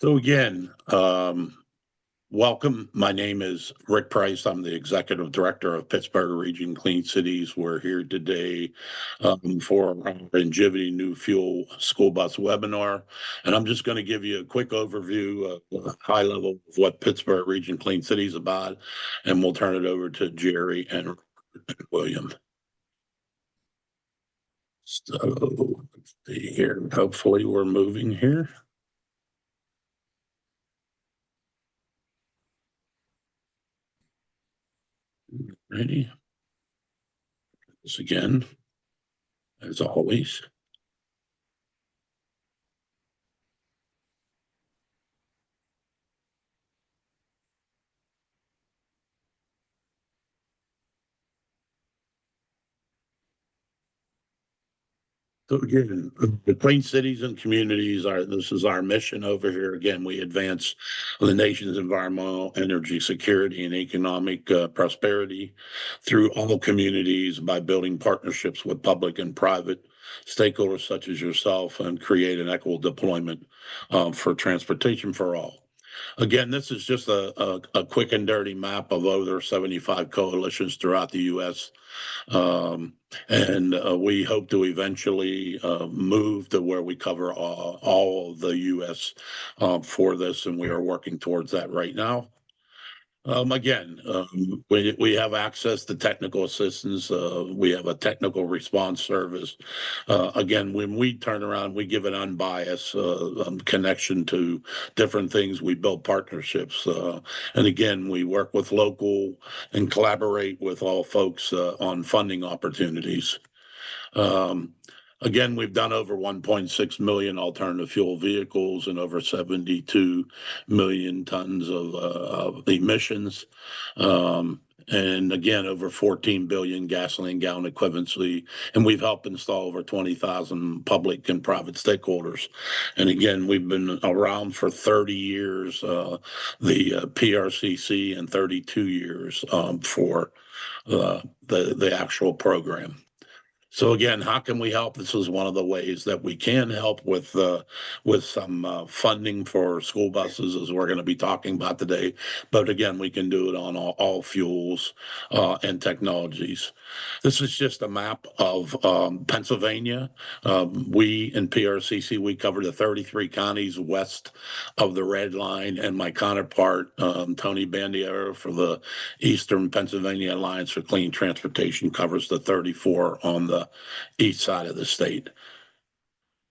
So again, welcome. My name is Rick Price. I'm the Executive Director of Pittsburgh Region Clean Cities. We're here today for our Ingevity NeuFuel School Bus webinar. And I'm just going to give you a quick overview, high level of what Pittsburgh Region Clean Cities is about. And we'll turn it over to Jerry and William. So let's see here. Hopefully we're moving here. Ready? This again, as always. So again, the clean cities and communities this is our mission over here. Again, we advance the nation's environmental, energy security, and economic prosperity through all communities by building partnerships with public and private stakeholders such as yourself and create an equitable deployment for transportation for all. Again, this is just a quick and dirty map of over 75 coalitions throughout the U.S. And we hope to eventually move to where we cover all of the U.S. For this, and we are working towards that right now. Again, we have access to technical assistance. We have a technical response service. Again, when we turn around, we give an unbiased connection to different things. We build partnerships. And again, we work with local and collaborate with all folks on funding opportunities. Again, we've done over 1.6 million alternative fuel vehicles and over 72 million tons of emissions. And again, over 14 billion gasoline gallon equivalency. And we've helped install over 20,000 public and private stakeholders. And again, we've been around for 30 years, the PRCC, and 32 years for the actual program. So again, how can we help? This is one of the ways that we can help with some funding for school buses, as we're going to be talking about today. But again, we can do it on all fuels and technologies. This is just a map of Pennsylvania. We in PRCC, we cover the 33 counties west of the red line, and my counterpart, Tony Bandiera, for the Eastern Pennsylvania Alliance for Clean Transportation, covers the 34 on the east side of the state.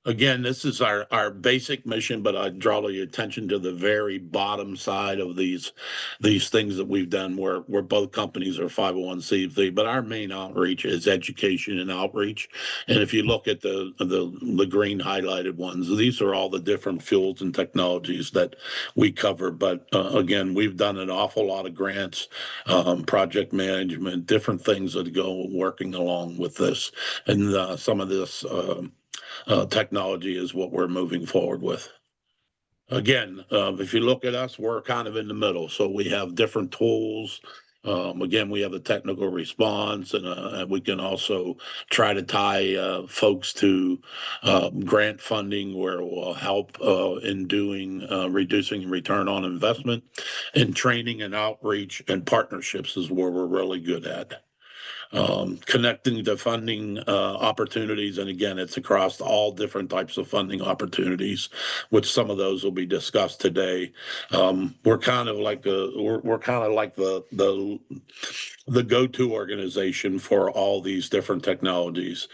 Again, this is our basic mission, but I draw your attention to the very bottom side of these things that we've done where both companies are 501c3, but our main outreach is education and outreach. And if you look at the green highlighted ones, these are all the different fuels and technologies that we cover. But again, we've done an awful lot of grants, project management, different things that go working along with this. And some of this technology is what we're moving forward with. Again, if you look at us, we're kind of in the middle. So we have different tools. Again, we have a technical response, and we can also try to tie folks to grant funding where we'll help in doing reducing return on investment, and training and outreach and partnerships is where we're really good at. Connecting to funding opportunities, and again, it's across all different types of funding opportunities, which some of those will be discussed today. We're kind of like the go-to organization for all these different technologies.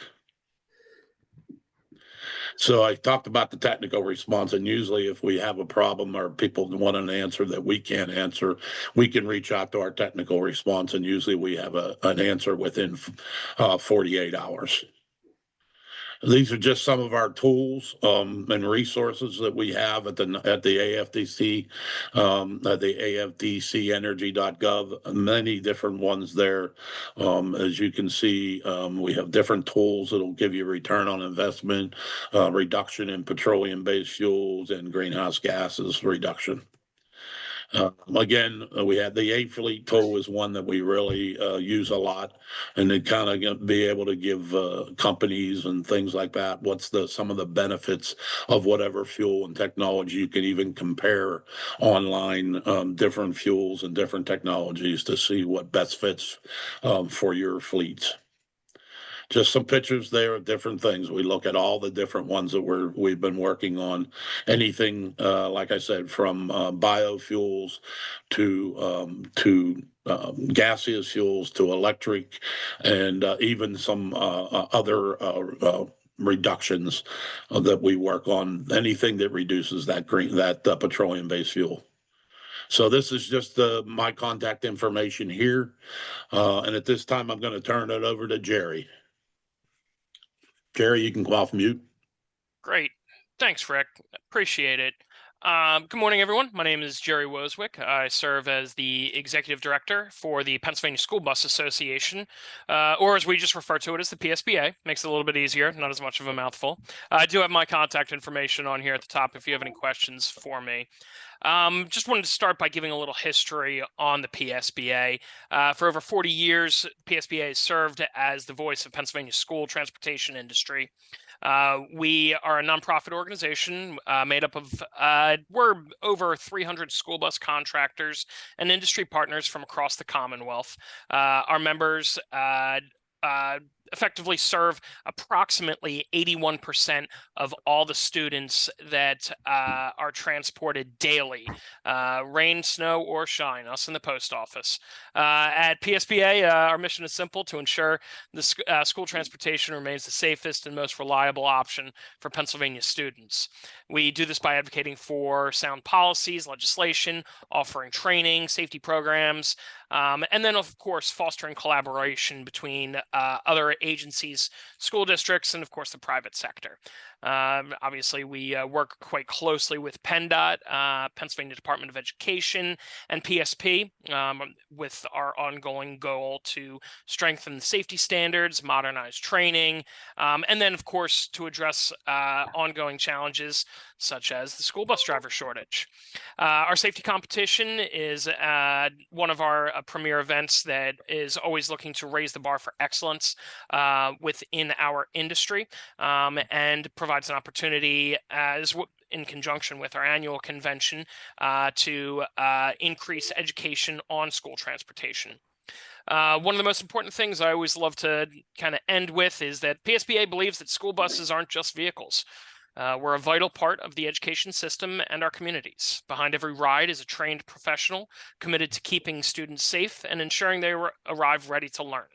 So I talked about the technical response, and usually if we have a problem or people want an answer that we can't answer, we can reach out to our technical response, and usually we have an answer within 48 hours. These are just some of our tools and resources that we have at the AFDC, at the AFDCenergy.gov. Many different ones there. As you can see, we have different tools that'll give you return on investment, reduction in petroleum-based fuels, and greenhouse gases reduction. Again, we had the 8 fleet tool is one that we really use a lot, and to kind of be able to give companies and things like that what's some of the benefits of whatever fuel and technology. You can even compare online different fuels and different technologies to see what best fits for your fleets. Just some pictures there of different things. We look at all the different ones that we've been working on. Anything, like I said, from biofuels to gaseous fuels to electric, and even some other reductions that we work on. Anything that reduces that petroleum-based fuel. So this is just my contact information here, and at this time, I'm going to turn it over to Jerry. Jerry, you can go off mute. Great. Thanks, Rick. Appreciate it. Good morning, everyone. My name is Jerry Wozwick. I serve as the Executive Director for the Pennsylvania School Bus Association, or as we just refer to it as the PSBA. Makes it a little bit easier, not as much of a mouthful. I do have my contact information on here at the top if you have any questions for me. Just wanted to start by giving a little history on the PSBA. For over 40 years, PSBA has served as the voice of Pennsylvania's school transportation industry. We are a nonprofit organization made up of, we're over 300 school bus contractors and industry partners from across the Commonwealth. Our members effectively serve approximately 81% of all the students that are transported daily, rain, snow, or shine, us in the post office. At PSBA, our mission is simple: to ensure the school transportation remains the safest and most reliable option for Pennsylvania students. We do this by advocating for sound policies, legislation, offering training, safety programs, and then, of course, fostering collaboration between other agencies, school districts, and, of course, the private sector. Obviously, we work quite closely with PennDOT, Pennsylvania Department of Education, and PSP with our ongoing goal to strengthen the safety standards, modernize training, and then, of course, to address ongoing challenges such as the school bus driver shortage. Our safety competition is one of our premier events that is always looking to raise the bar for excellence within our industry, and provides an opportunity in conjunction with our annual convention to increase education on school transportation. One of the most important things I always love to kind of end with is that PSBA believes that school buses aren't just vehicles. We're a vital part of the education system and our communities. Behind every ride is a trained professional committed to keeping students safe and ensuring they arrive ready to learn.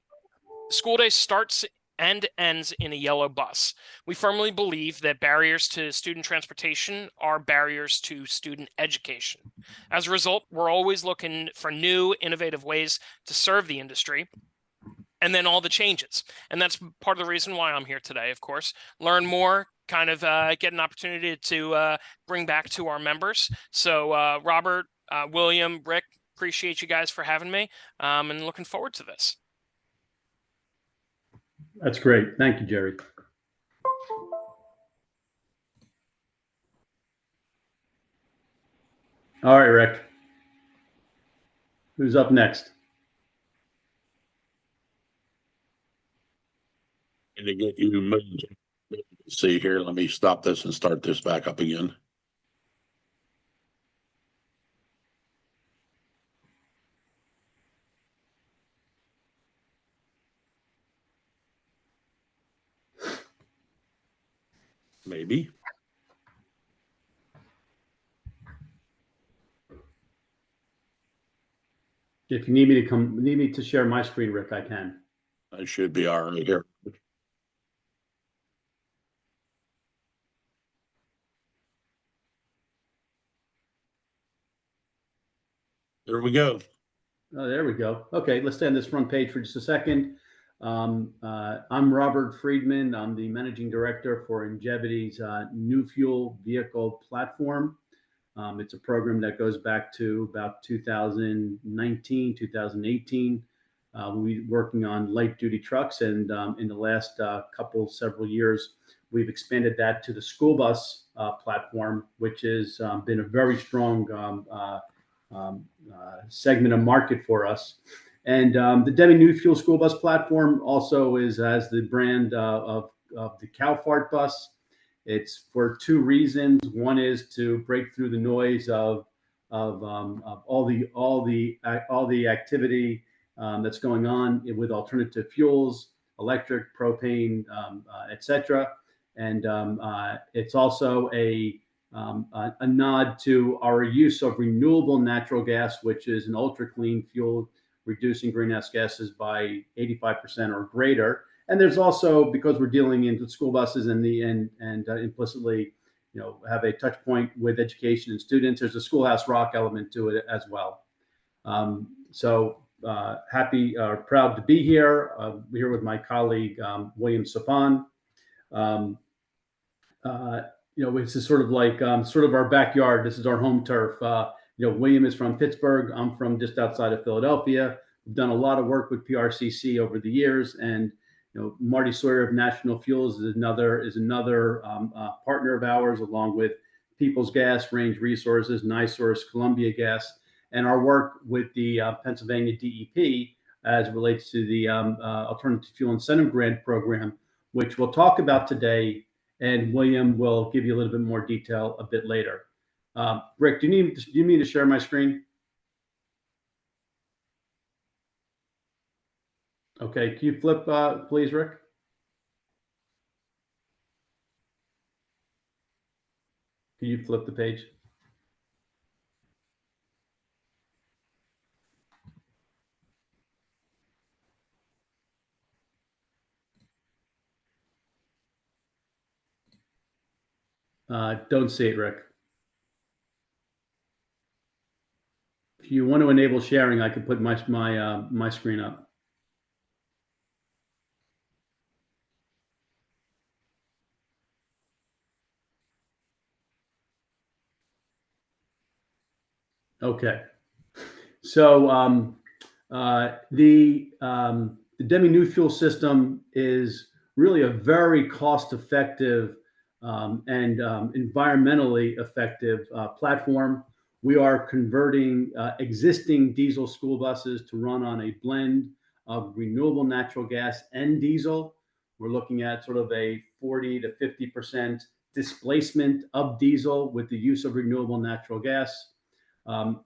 The school day starts and ends in a yellow bus. We firmly believe that barriers to student transportation are barriers to student education. As a result, we're always looking for new, innovative ways to serve the industry, and then all the changes. And that's part of the reason why I'm here today, of course. Learn more, kind of get an opportunity to bring back to our members. So Robert, William, Rick, appreciate you guys for having me, and looking forward to this. That's great. Thank you, Jerry. All right, Rick. Who's up next? To get you moved. See here, let me stop this and start this back up again. Maybe. If you need me to share my screen, Rick, I can. I should be all right here. There we go. Oh, there we go. Okay, let's stay on this front page for just a second. I'm Robert Friedman. I'm the managing director for Ingevity's NeuFuel vehicle platform. It's a program that goes back to about 2019, 2018. We're working on light duty trucks, and in the last several years, we've expanded that to the school bus platform, which has been a very strong segment of market for us. And the Ingevity NeuFuel school bus platform also has the brand of the cow fart bus. It's for two reasons. One is to break through the noise of all the activity that's going on with alternative fuels, electric, propane, etc. And it's also a nod to our use of renewable natural gas, which is an ultra clean fuel, reducing greenhouse gases by 85% or greater. And there's also, because we're dealing in school buses and implicitly, have a touch point with education and students, there's a schoolhouse rock element to it as well. Proud to be here. Here with my colleague William Safan. This is sort of like sort of our backyard. This is our home turf. William is from Pittsburgh. I'm from just outside of Philadelphia. We've done a lot of work with PRCC over the years, and Marty Sawyer of National Fuels is another partner of ours, along with People's Gas, Range Resources, NiSource, Columbia Gas, and our work with the Pennsylvania DEP as it relates to the Alternative Fuel Incentive Grant Program, which we'll talk about today, and William will give you a little bit more detail a bit later. Rick, do you need me to share my screen? Okay, can you flip, please, Rick? Can you flip the page? Don't see it, Rick. If you want to enable sharing, I can put my screen up. Okay. So the Ingevity NeuFuel System is really a very cost-effective and environmentally effective platform. We are converting existing diesel school buses to run on a blend of renewable natural gas and diesel. We're looking at sort of a 40 to 50% displacement of diesel with the use of renewable natural gas.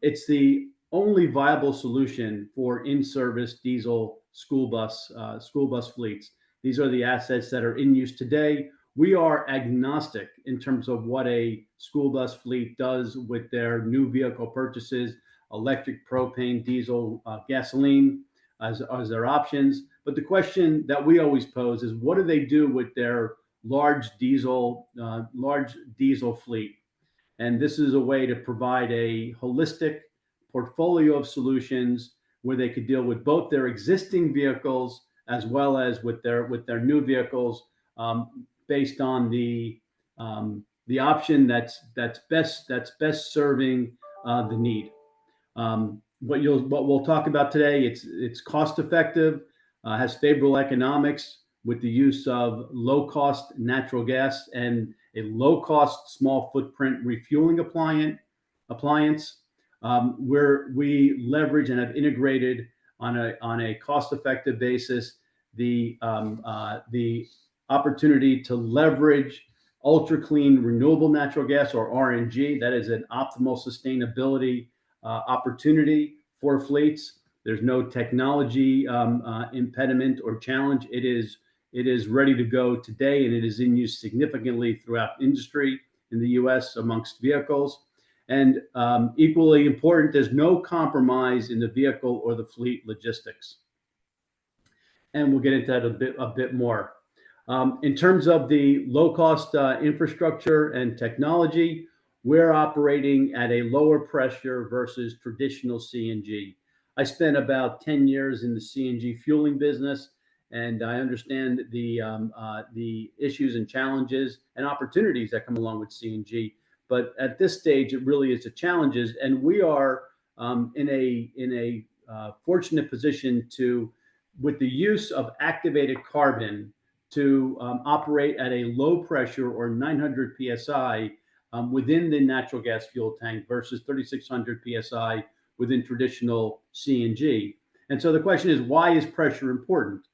It's the only viable solution for in-service diesel school bus fleets. These are the assets that are in use today. We are agnostic in terms of what a school bus fleet does with their new vehicle purchases, electric, propane, diesel, gasoline as their options. But the question that we always pose is, what do they do with their large diesel fleet? And this is a way to provide a holistic portfolio of solutions where they could deal with both their existing vehicles as well as with their new vehicles, based on the option that's best serving the need. What we'll talk about today, it's cost effective, has favorable economics with the use of low cost natural gas and a low cost small footprint refueling appliance, where we leverage and have integrated on a cost effective basis the opportunity to leverage ultra clean renewable natural gas, or RNG. That is an optimal sustainability opportunity for fleets. There's no technology impediment or challenge. It is ready to go today, and it is in use significantly throughout industry in the U.S. amongst vehicles. And equally important, there's no compromise in the vehicle or the fleet logistics. And we'll get into that a bit more. In terms of the low-cost infrastructure and technology, we're operating at a lower pressure versus traditional CNG. I spent about 10 years in the CNG fueling business, and I understand the issues and challenges and opportunities that come along with CNG. But at this stage, it really is the challenges, and we are in a fortunate position to, with the use of activated carbon, to operate at a low pressure or 900 psi within the natural gas fuel tank versus 3,600 psi within traditional CNG. And so the question is, why is pressure important?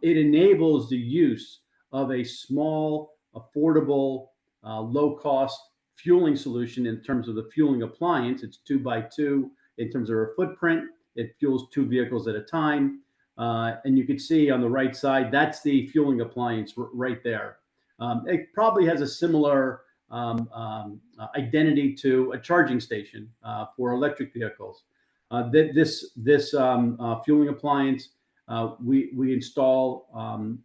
It enables the use of a small, affordable, low-cost fueling solution in terms of the fueling appliance. It's 2x2 in terms of our footprint. It fuels 2 vehicles at a time. And you can see on the right side, that's the fueling appliance right there. It probably has a similar identity to a charging station for electric vehicles. This fueling appliance we install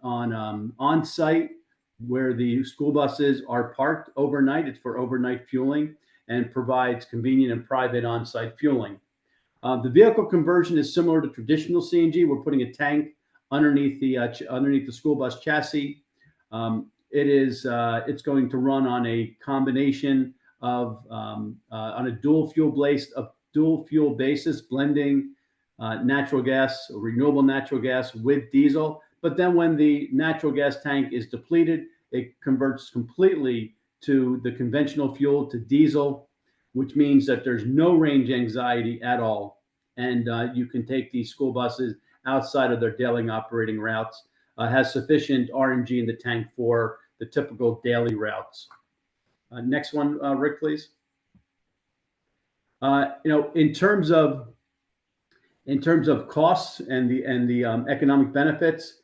on site where the school buses are parked overnight. It's for overnight fueling and provides convenient and private on-site fueling. The vehicle conversion is similar to traditional CNG. We're putting a tank underneath the school bus chassis. It's going to run on a combination of on a dual fuel basis, blending natural gas, renewable natural gas with diesel. But then when the natural gas tank is depleted, it converts completely to the conventional fuel, to diesel, which means that there's no range anxiety at all. And you can take these school buses outside of their daily operating routes. Has sufficient RNG in the tank for the typical daily routes. Next one, Rick, please. In terms of costs and the economic benefits,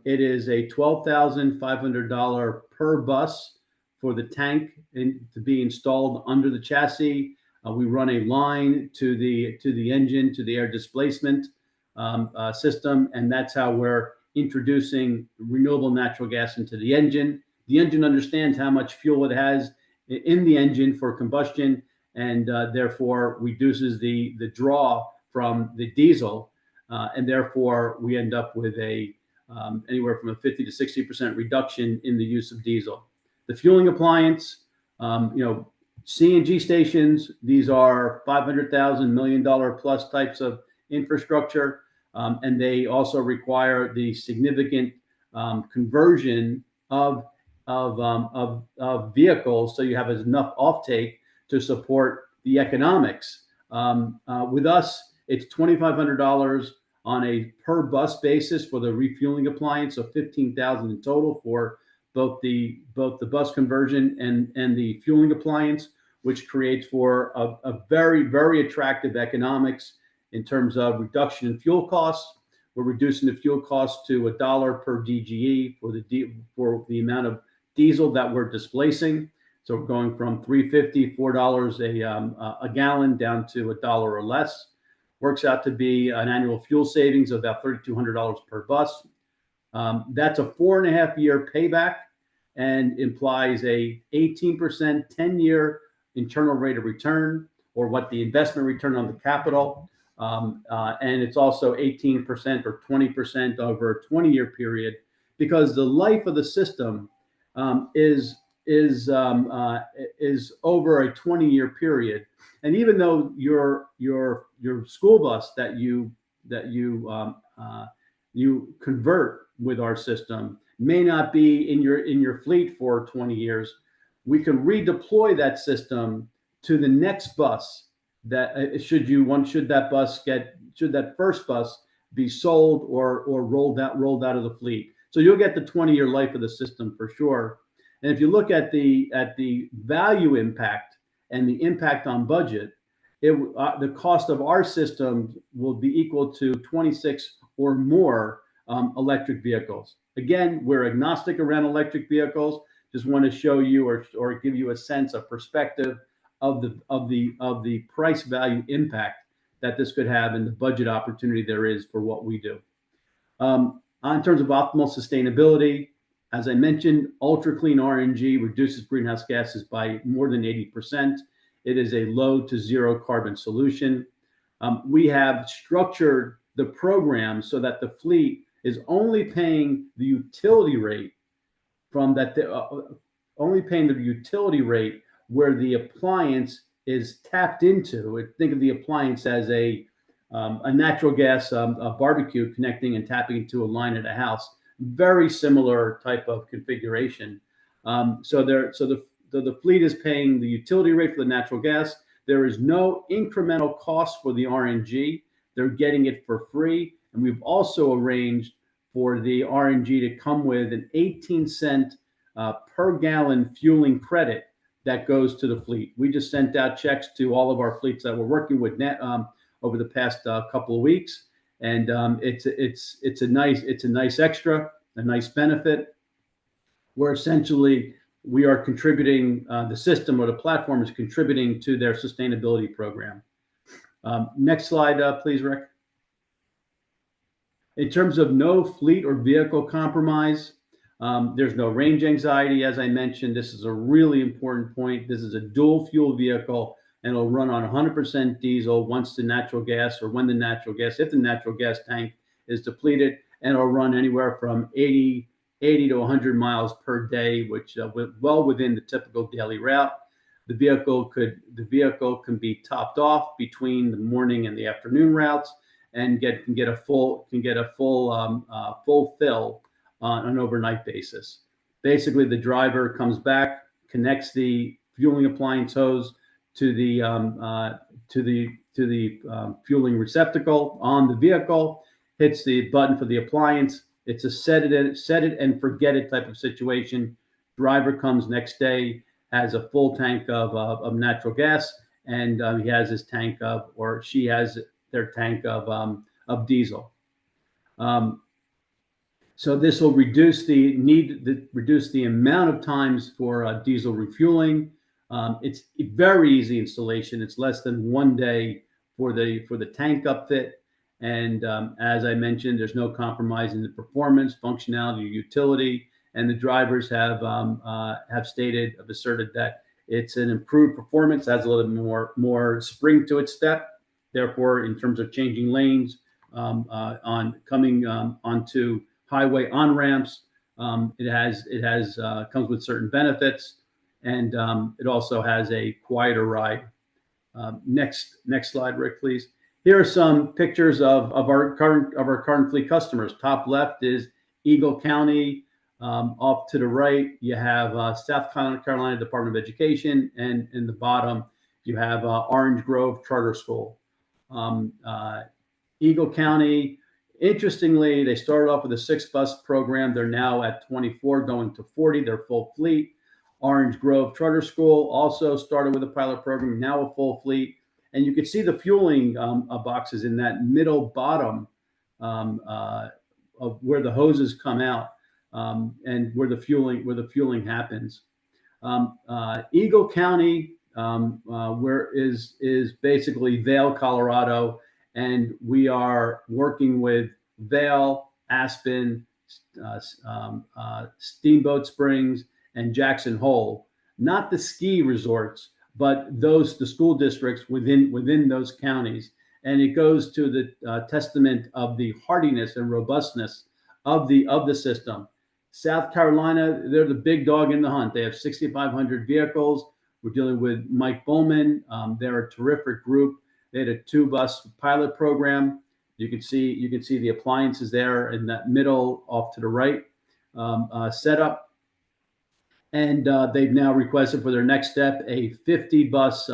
it is a $12,500 per bus for the tank to be installed under the chassis. We run a line to the engine, to the air displacement system, and that's how we're introducing renewable natural gas into the engine. The engine understands how much fuel it has in the engine for combustion, and therefore reduces the draw from the diesel, and therefore we end up with anywhere from a 50 to 60% reduction in the use of diesel. The fueling appliance, CNG stations, these are $500,000, $1 million plus types of infrastructure, and they also require the significant conversion of vehicles, so you have enough offtake to support the economics. With us, it's $2,500 on a per bus basis for the refueling appliance, so $15,000 in total for both the bus conversion and the fueling appliance, which creates for a very, very attractive economics in terms of reduction in fuel costs. We're reducing the fuel cost to $1 per DGE for the amount of diesel that we're displacing. So we're going from $3.50, $4 a gallon down to $1 or less. Works out to be an annual fuel savings of about $3,200 per bus. That's a 4.5-year payback and implies a 18% 10-year internal rate of return, or what the investment return on the capital. And it's also 18% or 20% over a 20-year period, because the life of the system is over a 20-year period. And even though your school bus that you convert with our system may not be in your fleet for 20 years, we can redeploy that system to the next bus. That should that first bus be sold or rolled out of the fleet. So you'll get the 20-year life of the system for sure. And if you look at the value impact and the impact on budget, the cost of our system will be equal to 26 or more electric vehicles. Again, we're agnostic around electric vehicles. Just want to show you or give you a sense of perspective of the price value impact that this could have and the budget opportunity there is for what we do. In terms of optimal sustainability, as I mentioned, ultra clean RNG reduces greenhouse gases by more than 80%. It is a low to zero carbon solution. We have structured the program so that the fleet is only paying the utility rate where the appliance is tapped into. Think of the appliance as a natural gas barbecue connecting and tapping into a line at a house. Very similar type of configuration. So the the fleet is paying the utility rate for the natural gas. There is no incremental cost for the RNG. They're getting it for free. And we've also arranged for the RNG to come with an 18-cent per gallon fueling credit that goes to the fleet. We just sent out checks to all of our fleets that we're working with over the past couple of weeks, and it's a nice extra, a nice benefit. Where essentially we are contributing, the system or the platform is contributing to their sustainability program. Next slide, please, Rick. In terms of no fleet or vehicle compromise, there's no range anxiety. As I mentioned, this is a really important point. This is a dual fuel vehicle, and it'll run on 100% diesel once the natural gas, or when the natural gas, if the natural gas tank is depleted, and it'll run anywhere from 80 to 100 miles per day, which well within the typical daily route. The vehicle can be topped off between the morning and the afternoon routes, and can get a full fill on an overnight basis. Basically, the driver comes back, connects the fueling appliance hose to the fueling receptacle on the vehicle, hits the button for the appliance. It's a set it and forget it type of situation. Driver comes next day, has a full tank of natural gas, and he has his tank of, or she has their tank of diesel. So this will reduce the amount of times for diesel refueling. It's a very easy installation. It's less than 1 day for the tank upfit. And as I mentioned, there's no compromise in the performance, functionality, or utility. And the drivers have asserted that it's an improved performance, has a little bit more spring to its step. Therefore, in terms of changing lanes, on coming onto highway on ramps, it comes with certain benefits, and it also has a quieter ride. Next slide, Rick, please. Here are some pictures of our current fleet customers. Top left is Eagle County. Off to the right, you have South Carolina Department of Education, and in the bottom, you have Orange Grove Charter School. Eagle County, interestingly, they started off with a 6-bus program. They're now at 24, going to 40. They're full fleet. Orange Grove Charter School also started with a pilot program, now a full fleet. And you can see the fueling boxes in that middle bottom of where the hoses come out, and where the fueling happens. Eagle County, where is basically Vail, Colorado, and we are working with Vail, Aspen, Steamboat Springs, and Jackson Hole, not the ski resorts, but the school districts within those counties. And it goes to the testament of the hardiness and robustness of the system. South Carolina, they're the big dog in the hunt. They have 6,500 vehicles. We're dealing with Mike Bowman. They're a terrific group. They had a 2-bus pilot program. You can see the appliances there in that middle off to the right setup. And they've now requested for their next step a 50-bus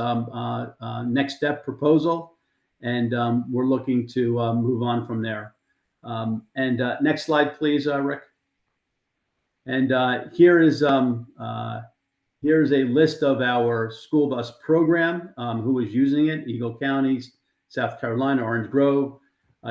next step proposal. And we're looking to move on from there. Next slide, please, Rick. And here's a list of our school bus program, who is using it: Eagle County, South Carolina, Orange Grove.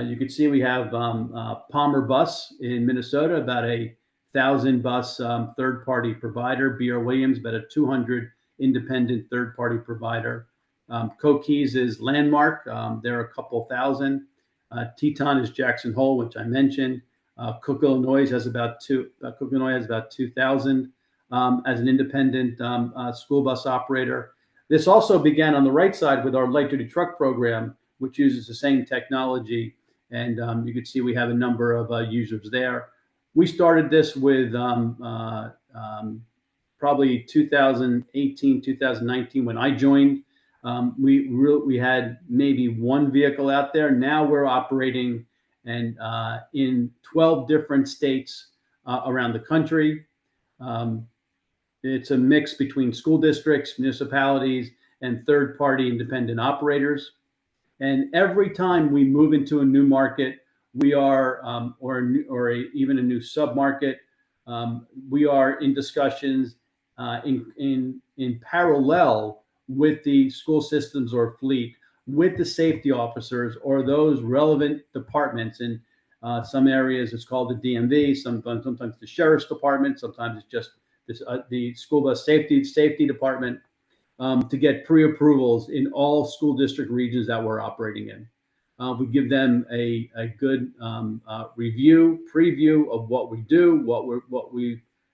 You can see we have Palmer Bus in Minnesota, about a 1,000-bus third-party provider. B.R. Williams, about a 200 independent third-party provider. Cokeys is Landmark. They're a couple thousand. Teton is Jackson Hole, which I mentioned. Cook, Illinois has about 2,000 as an independent school bus operator. This also began on the right side with our light-duty truck program, which uses the same technology. And you can see we have a number of users there. We started this with probably 2018, 2019 when I joined. We had maybe 1 vehicle out there. Now we're operating in 12 different states around the country. it's a mix between school districts, municipalities, and third-party independent operators. And every time we move into a new market, we are, even a new submarket, we are in discussions in parallel with the school systems or fleet, with the safety officers or those relevant departments. In some areas, it's called the DMV. Sometimes the sheriff's department. Sometimes it's just the school bus safety department, to get pre-approvals in all school district regions that we're operating in. We give them a good preview of what we do,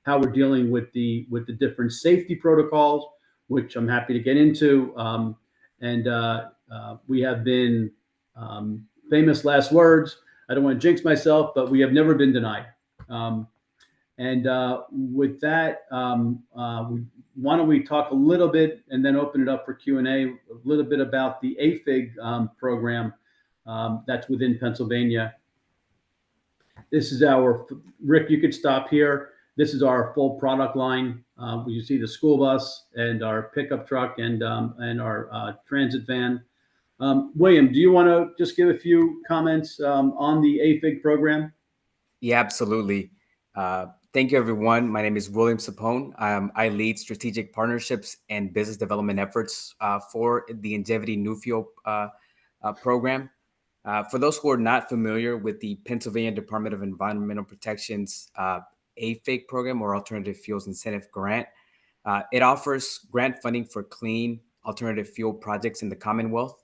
how we're dealing with the different safety protocols, which I'm happy to get into. We have been, famous last words. I don't want to jinx myself, but we have never been denied. With that, why don't we talk a little bit and then open it up for Q&A, a little bit about the AFIG program that's within Pennsylvania. This is Rick, you could stop here. This is our full product line. You see the school bus and our pickup truck and our transit van. William, do you want to just give a few comments on the AFIG program? Yeah, absolutely. Thank you, everyone. My name is William Sapone. I lead strategic partnerships and business development efforts for the Ingevity NeuFuel program. For those who are not familiar with the Pennsylvania Department of Environmental Protection's AFIG program, or Alternative Fuels Incentive Grant, it offers grant funding for clean alternative fuel projects in the Commonwealth.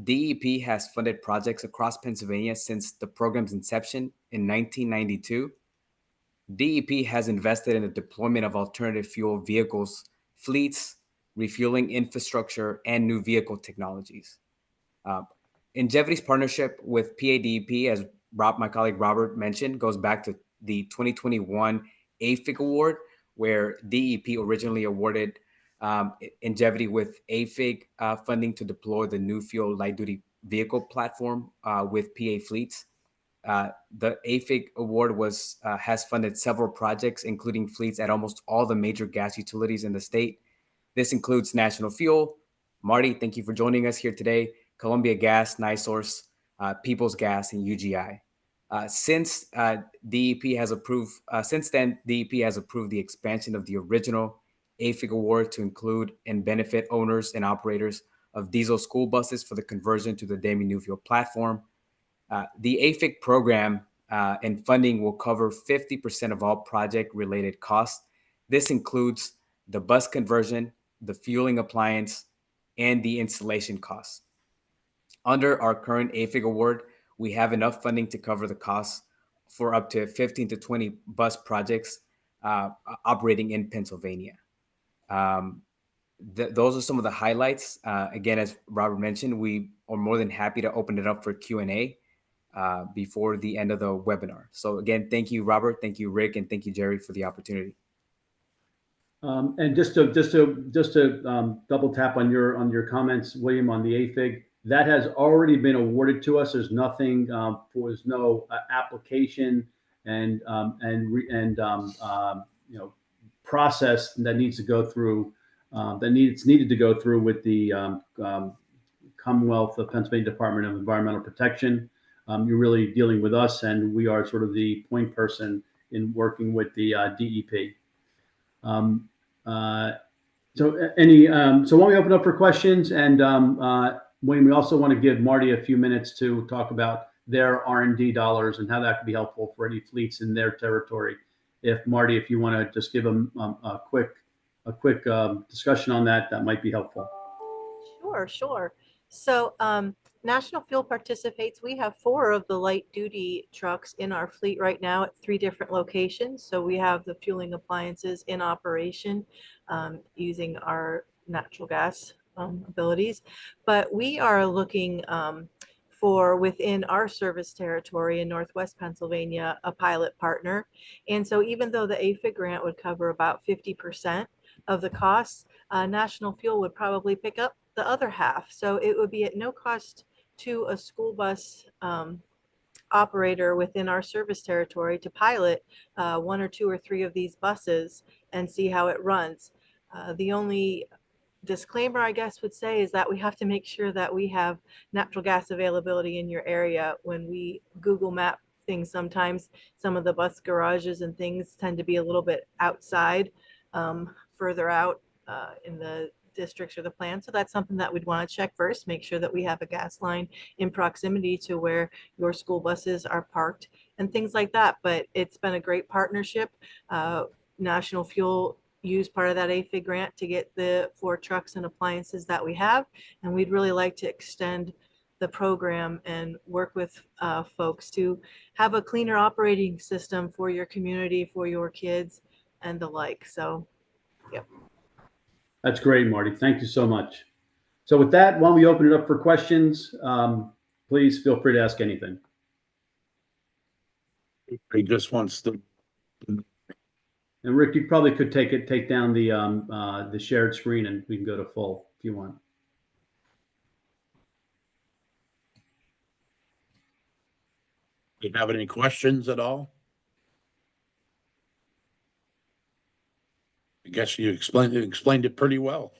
DEP has funded projects across Pennsylvania since the program's inception in 1992. DEP has invested in the deployment of alternative fuel vehicles, fleets, refueling infrastructure, and new vehicle technologies. Ingevity's partnership with PADEP, as my colleague Robert mentioned, goes back to the 2021 AFIG Award, where DEP originally awarded Ingevity with AFIG funding to deploy the NeuFuel light-duty vehicle platform with PA fleets. The AFIG award has funded several projects, including fleets at almost all the major gas utilities in the state. This includes National Fuel. Marty, thank you for joining us here today. Columbia Gas, NiSource, People's Gas, and UGI. Since then, DEP has approved the expansion of the original AFIG award to include and benefit owners and operators of diesel school buses for the conversion to the DEMI NeuFuel platform. The AFIG program and funding will cover 50% of all project-related costs. This includes the bus conversion, the fueling appliance, and the installation costs. Under our current AFIG award, we have enough funding to cover the costs for up to 15 to 20 bus projects operating in Pennsylvania. Those are some of the highlights. Again, as Robert mentioned, we are more than happy to open it up for Q&A before the end of the webinar. So again, thank you, Robert, thank you, Rick, and thank you, Jerry, for the opportunity. And just to double tap on your comments, William, on the AFIG, that has already been awarded to us. There's nothing, there's no application and process that needs to go through, needed to go through with the Commonwealth of Pennsylvania Department of Environmental Protection. You're really dealing with us, and we are sort of the point person in working with the DEP. So why don't we open up for questions? And Wayne, we also want to give Marty a few minutes to talk about their R&D dollars and how that could be helpful for any fleets in their territory. Marty, if you want to just give them a quick discussion on that, that might be helpful. Sure. So National Fuel participates. We have 4 of the light duty trucks in our fleet right now at 3 different locations. So we have the fueling appliances in operation using our natural gas abilities. But we are looking for, within our service territory in Northwest Pennsylvania, a pilot partner. And so even though the AFIG grant would cover about 50% of the costs, National Fuel would probably pick up the other half. So it would be at no cost to a school bus operator within our service territory to pilot 1 or 2 or 3 of these buses and see how it runs. The only disclaimer I guess would say is that we have to make sure that we have natural gas availability in your area. When we Google map things, sometimes some of the bus garages and things tend to be a little bit outside, further out in the districts or the plan. So that's something that we'd want to check first, make sure that we have a gas line in proximity to where your school buses are parked and things like that. But it's been a great partnership. National Fuel used part of that AFIG grant to get the 4 trucks and appliances that we have. And we'd really like to extend the program and work with folks to have a cleaner operating system for your community, for your kids and the like. So, yep. That's great, Marty. Thank you so much. So with that, why don't we open it up for questions? Please feel free to ask anything. He just wants to. And Rick, you probably could take down the shared screen, and we can go to full if you want. Do you have any questions at all? I guess you explained it pretty well.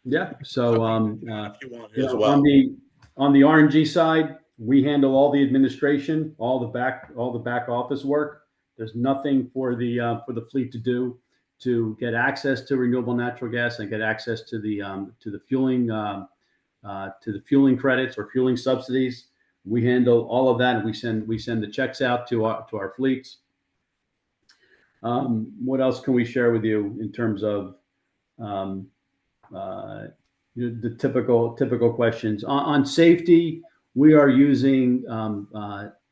Yeah. So If you want as well. on the RNG side, we handle all the administration, all the back office work. There's nothing for the fleet to do to get access to renewable natural gas and get access to the fueling credits or fueling subsidies. We handle all of that, and we send the checks out to our fleets. What else can we share with you in terms of the typical questions on safety? We are using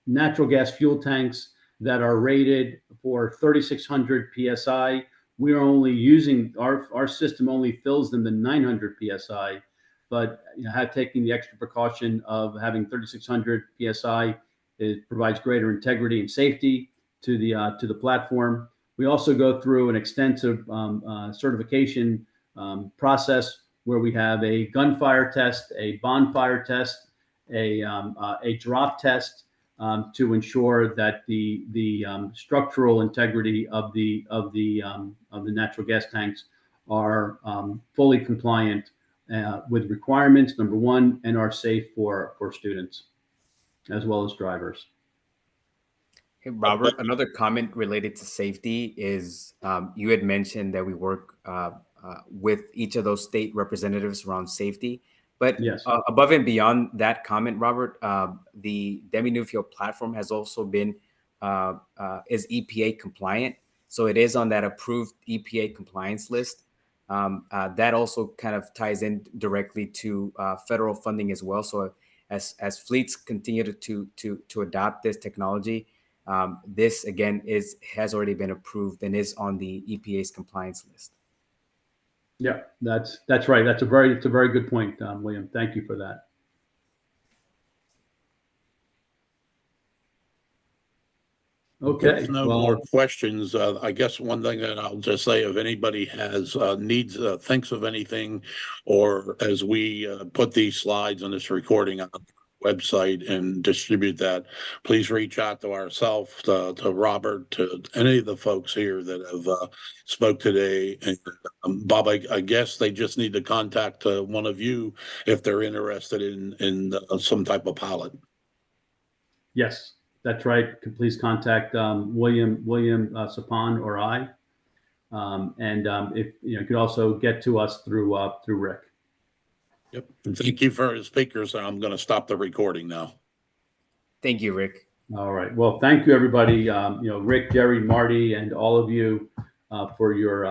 natural gas fuel tanks that are rated for 3,600 psi. We are only using our system only fills them to 900 psi, but have taken the extra precaution of having 3,600 psi. It provides greater integrity and safety to the platform. We also go through an extensive certification process where we have a gunfire test, a bonfire test, a drop test to ensure that the structural integrity of the natural gas tanks are fully compliant with requirements, number one, and are safe for students as well as drivers. Hey, Robert, another comment related to safety is you had mentioned that we work with each of those state representatives around safety. But yes, above and beyond that comment, Robert, the Ingevity NeuFuel platform has also been is EPA compliant. So it is on that approved EPA compliance list. That also kind of ties in directly to federal funding as well. So as fleets continue to adopt this technology, this again has already been approved and is on the EPA's compliance list. Yeah, that's right. It's a very good point, William. Thank you for that. Okay. There's no more questions. I guess one thing that I'll just say, if anybody has needs, thinks of anything, or as we put these slides on this recording on the website and distribute that, please reach out to ourselves, to Robert, to any of the folks here that have spoke today. And Bob, I guess they just need to contact one of you if they're interested in some type of pilot. Yes, that's right. Please contact William Sapon or I, and if you could also get to us through Rick. Yep. And thank you for the speakers. I'm going to stop the recording now. Thank you, Rick. All right. Well, thank you, everybody. Rick, Jerry, Marty, and all of you for your